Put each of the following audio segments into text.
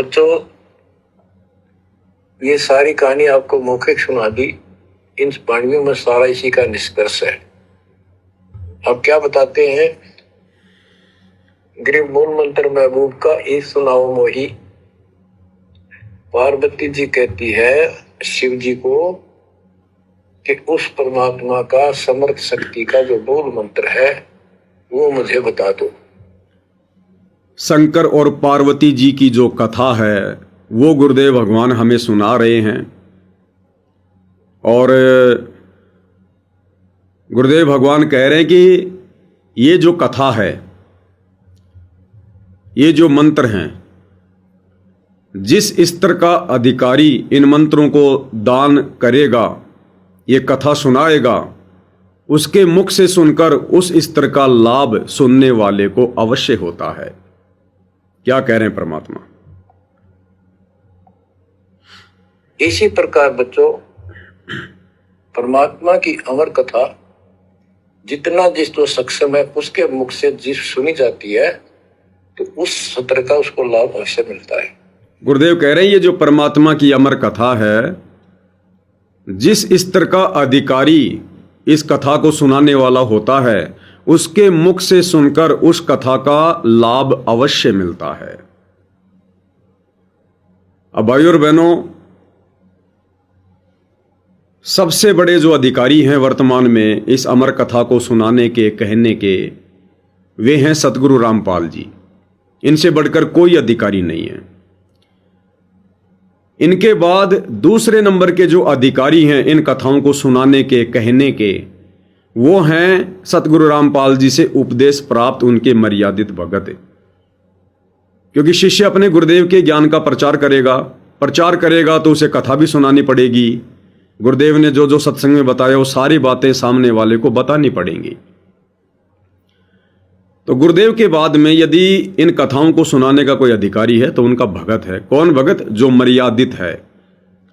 बच्चों, ये सारी कहानी आपको मौखिक सुना दी। इन पाणियों में सारा इसी का निष्कर्ष है। अब क्या बताते हैं? गृह मूल मंत्र महबूब का एक सुनाओ मोही। पार्वती जी कहती है शिव जी को कि उस परमात्मा का समर्थ शक्ति का जो मूल मंत्र है वो मुझे बता दो। शंकर और पार्वती जी की जो कथा है वो गुरुदेव भगवान हमें सुना रहे हैं। और गुरुदेव भगवान कह रहे हैं कि ये जो कथा है, ये जो मंत्र हैं, जिस स्तर का अधिकारी इन मंत्रों को दान करेगा, ये कथा सुनाएगा, उसके मुख से सुनकर उस स्तर का लाभ सुनने वाले को अवश्य होता है। क्या कह रहे हैं परमात्मा? इसी प्रकार बच्चों, परमात्मा की अमर कथा जितना जिस तो सक्षम है उसके मुख से जिस सुनी जाती है तो उस सत्र का उसको लाभ अवश्य मिलता है। गुरुदेव कह रहे हैं ये जो परमात्मा की अमर कथा है, जिस स्तर का अधिकारी इस कथा को सुनाने वाला होता है उसके मुख से सुनकर उस कथा का लाभ अवश्य मिलता है। अब भाइयों और बहनों, सबसे बड़े जो अधिकारी हैं वर्तमान में इस अमर कथा को सुनाने के, कहने के, वे हैं सतगुरु रामपाल जी। इनसे बढ़कर कोई अधिकारी नहीं है। इनके बाद दूसरे नंबर के जो अधिकारी हैं इन कथाओं को सुनाने के, कहने के, वो हैं सतगुरु रामपाल जी से उपदेश प्राप्त उनके मर्यादित भगत। क्योंकि शिष्य अपने गुरुदेव के ज्ञान का प्रचार करेगा तो उसे कथा भी सुनानी पड़ेगी। गुरुदेव ने जो जो सत्संग में बताया वो सारी बातें सामने वाले को बतानी पड़ेंगी। तो गुरुदेव के बाद में यदि इन कथाओं को सुनाने का कोई अधिकारी है तो उनका भगत है। कौन भगत? जो मर्यादित है।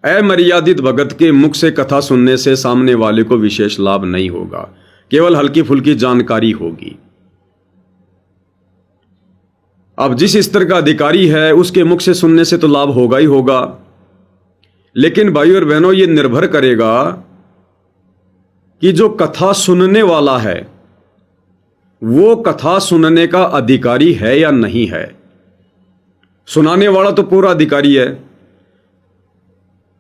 अमर्यादित भगत के मुख से कथा सुनने से सामने वाले को विशेष लाभ नहीं होगा, केवल हल्की फुल्की जानकारी होगी। अब जिस स्तर का अधिकारी है उसके मुख से सुनने से तो लाभ होगा ही होगा, लेकिन भाइयों और बहनों ये निर्भर करेगा कि जो कथा सुनने वाला है वो कथा सुनने का अधिकारी है या नहीं है। सुनाने वाला तो पूरा अधिकारी है,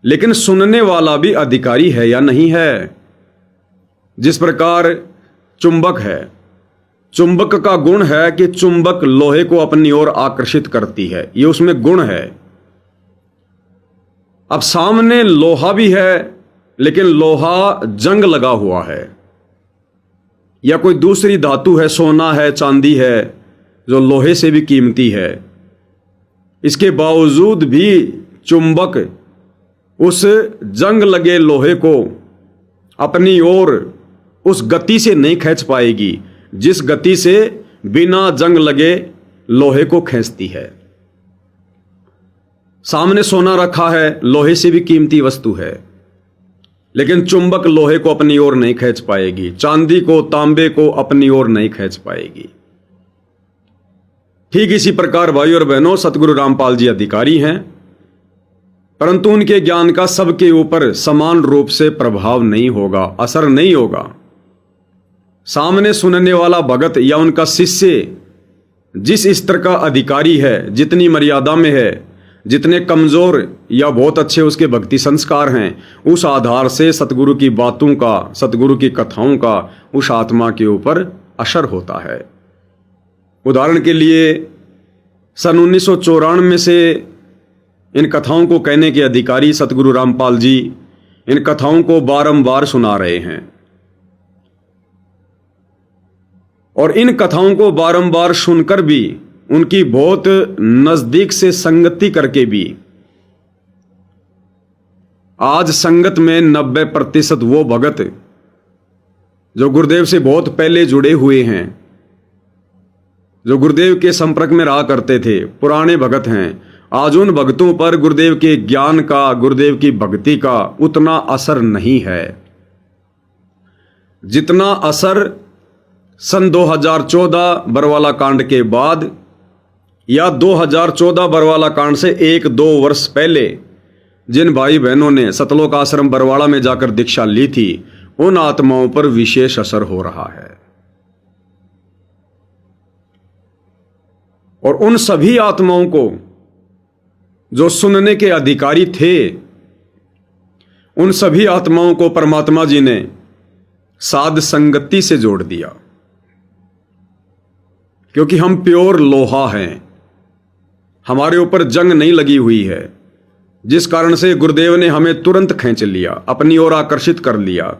लेकिन सुनने वाला भी अधिकारी है या नहीं है। जिस प्रकार चुंबक है, चुंबक का गुण है कि चुंबक लोहे को अपनी ओर आकर्षित करती है, ये उसमें गुण है। अब सामने लोहा भी है लेकिन लोहा जंग लगा हुआ है, या कोई दूसरी धातु है, सोना है, चांदी है, जो लोहे से भी कीमती है, इसके बावजूद भी चुंबक उस जंग लगे लोहे को अपनी ओर उस गति से नहीं खींच पाएगी जिस गति से बिना जंग लगे लोहे को खींचती है। सामने सोना रखा है, लोहे से भी कीमती वस्तु है, लेकिन चुंबक लोहे को अपनी ओर नहीं खींच पाएगी, चांदी को, तांबे को अपनी ओर नहीं खींच पाएगी। ठीक इसी प्रकार भाइयों और बहनों, सतगुरु रामपाल जी अधिकारी हैं, परंतु उनके ज्ञान का सबके ऊपर समान रूप से प्रभाव नहीं होगा, असर नहीं होगा। सामने सुनने वाला भगत या उनका शिष्य जिस स्तर का अधिकारी है, जितनी मर्यादा में है, जितने कमजोर या बहुत अच्छे उसके भक्ति संस्कार हैं, उस आधार से सतगुरु की बातों का, सतगुरु की कथाओं का उस आत्मा के ऊपर असर होता है। उदाहरण के लिए सन 1994 से इन कथाओं को कहने के अधिकारी सतगुरु रामपाल जी इन कथाओं को बारंबार सुना रहे हैं, और इन कथाओं को बारंबार सुनकर भी, उनकी बहुत नजदीक से संगति करके भी, आज संगत में 90% वो भगत जो गुरुदेव से बहुत पहले जुड़े हुए हैं, जो गुरुदेव के संपर्क में रहा करते थे, पुराने भगत हैं, आज उन भक्तों पर गुरुदेव के ज्ञान का, गुरुदेव की भक्ति का उतना असर नहीं है जितना असर सन 2014 बरवाला कांड के बाद या 2014 बरवाला कांड से 1-2 वर्ष पहले जिन भाई बहनों ने सतलोक आश्रम बरवाड़ा में जाकर दीक्षा ली थी, उन आत्माओं पर विशेष असर हो रहा है। और उन सभी आत्माओं को जो सुनने के अधिकारी थे, उन सभी आत्माओं को परमात्मा जी ने साध संगति से जोड़ दिया, क्योंकि हम प्योर लोहा हैं, हमारे ऊपर जंग नहीं लगी हुई है, जिस कारण से गुरुदेव ने हमें तुरंत खींच लिया, अपनी ओर आकर्षित कर लिया।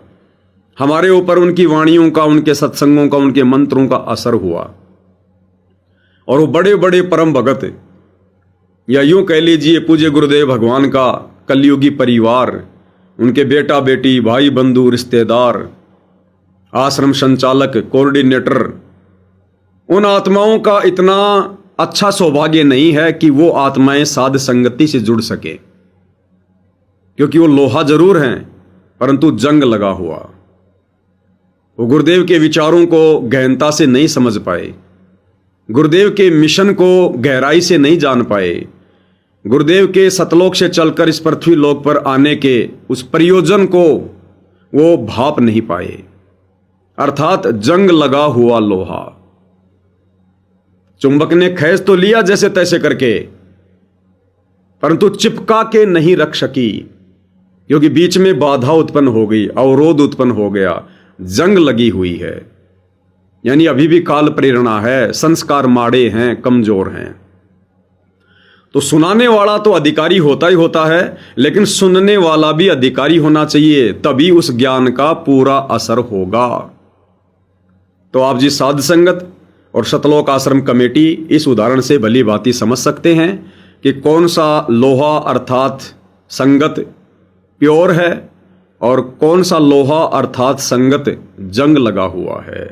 हमारे ऊपर उनकी वाणियों का, उनके सत्संगों का, उनके मंत्रों का असर हुआ। और वो बड़े बड़े परम भगत, या यूं कह लीजिए पूज्य गुरुदेव भगवान का कलयुगी परिवार, उनके बेटा बेटी, भाई बंधु, रिश्तेदार, आश्रम संचालक, कोऑर्डिनेटर, उन आत्माओं का इतना अच्छा सौभाग्य नहीं है कि वो आत्माएं साध संगति से जुड़ सके, क्योंकि वो लोहा जरूर हैं परंतु जंग लगा हुआ। वो गुरुदेव के विचारों को गहनता से नहीं समझ पाए, गुरुदेव के मिशन को गहराई से नहीं जान पाए, गुरुदेव के सतलोक से चलकर इस पृथ्वी लोक पर आने के उस प्रयोजन को वो भाप नहीं पाए, अर्थात जंग लगा हुआ लोहा। चुंबक ने खींच तो लिया जैसे तैसे करके, परंतु चिपका के नहीं रख सकी, क्योंकि बीच में बाधा उत्पन्न हो गई, अवरोध उत्पन्न हो गया, जंग लगी हुई है। यानी अभी भी काल प्रेरणा है, संस्कार माड़े हैं, कमजोर हैं। तो सुनाने वाला तो अधिकारी होता ही होता है, लेकिन सुनने वाला भी अधिकारी होना चाहिए, तभी उस ज्ञान का पूरा असर होगा। तो आप जी साध संगत और सतलोक आश्रम कमेटी इस उदाहरण से भली भांति समझ सकते हैं कि कौन सा लोहा अर्थात संगत प्योर है और कौन सा लोहा अर्थात संगत जंग लगा हुआ है।